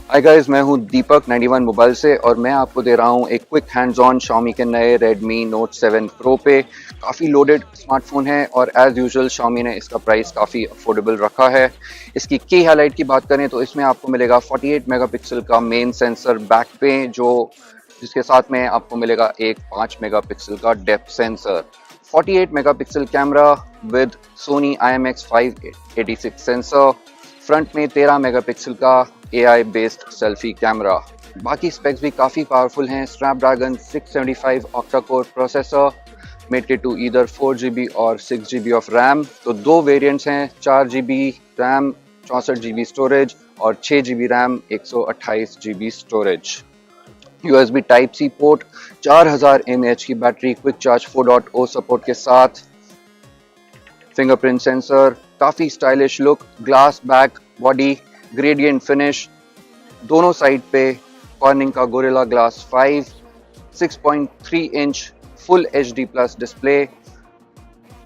Hi guys, मैं हूं दीपक 91 mobile से और मैं आपको दे रहा हूं एक क्विक हैंड्स ऑन Xiaomi के नए Redmi Note 7 Pro पे। काफ़ी लोडेड स्मार्टफोन है और एज यूजुअल Xiaomi ने इसका प्राइस काफ़ी अफोर्डेबल रखा है। इसकी की हाईलाइट की बात करें तो इसमें आपको मिलेगा 48 मेगापिक्सल का मेन सेंसर बैक पे, जिसके साथ में आपको मिलेगा एक 5 मेगापिक्सल का depth sensor, 48 megapixel camera with Sony IMX586 sensor, front में 13 मेगापिक्सल का AI बेस्ड सेल्फी कैमरा। बाकी स्पेक्स भी काफ़ी पावरफुल हैं। Snapdragon 675 octa core processor, made to either 4GB और 6GB ऑफ रैम। तो दो वेरिएंट्स हैं, 4GB रैम 64GB स्टोरेज और 6GB RAM 128GB storage. USB type C port, 4000 mAh की बैटरी, क्विक चार्ज 4.0 सपोर्ट के साथ, फिंगरप्रिंट सेंसर, काफ़ी stylish look, glass back body, gradient finish, दोनों साइड पे कॉर्निंग का Gorilla Glass 5, 6.3 inch full HD plus display,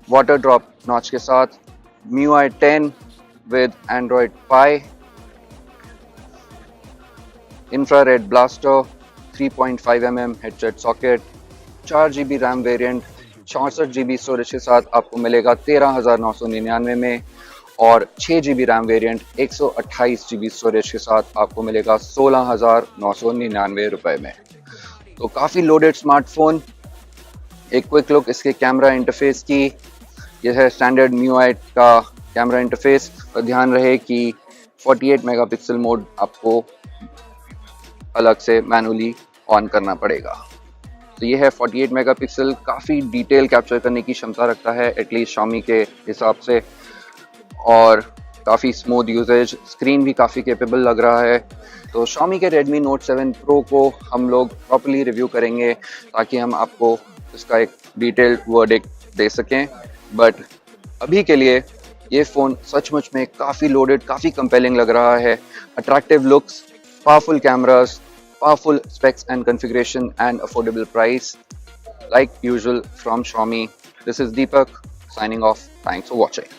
water drop notch के साथ, MIUI 10 with Android pie, infrared blaster, 3.5mm headset socket, 4GB RAM variant, 64GB storage के साथ आपको मिलेगा 13,999 में और 6GB RAM variant 128GB storage के साथ आपको मिलेगा 16,999 रुपए में। तो काफ़ी लोडेड स्मार्टफोन। एक क्विक लुक इसके कैमरा इंटरफेस की। यह है स्टैंडर्ड MIUI का कैमरा इंटरफेस, पर ध्यान रहे कि 48 मेगापिक्सल मोड आपको अलग से मैनुअली ऑन करना पड़ेगा। तो ये है 48 मेगापिक्सल, काफ़ी डिटेल कैप्चर करने की क्षमता रखता है एटलीस्ट Xiaomi के हिसाब से, और काफ़ी स्मूथ यूजेज, स्क्रीन भी काफ़ी कैपेबल लग रहा है। तो Xiaomi के Redmi Note 7 Pro को हम लोग प्रॉपर्ली रिव्यू करेंगे ताकि हम आपको इसका एक डिटेल्ड वर्डिक्ट दे सकें। बट अभी के लिए ये फ़ोन सचमुच में काफ़ी लोडेड, काफ़ी कंपेलिंग लग रहा है। Attractive looks, powerful cameras, powerful specs and configuration, and affordable price like usual from Xiaomi. This is Deepak signing off. Thanks for watching.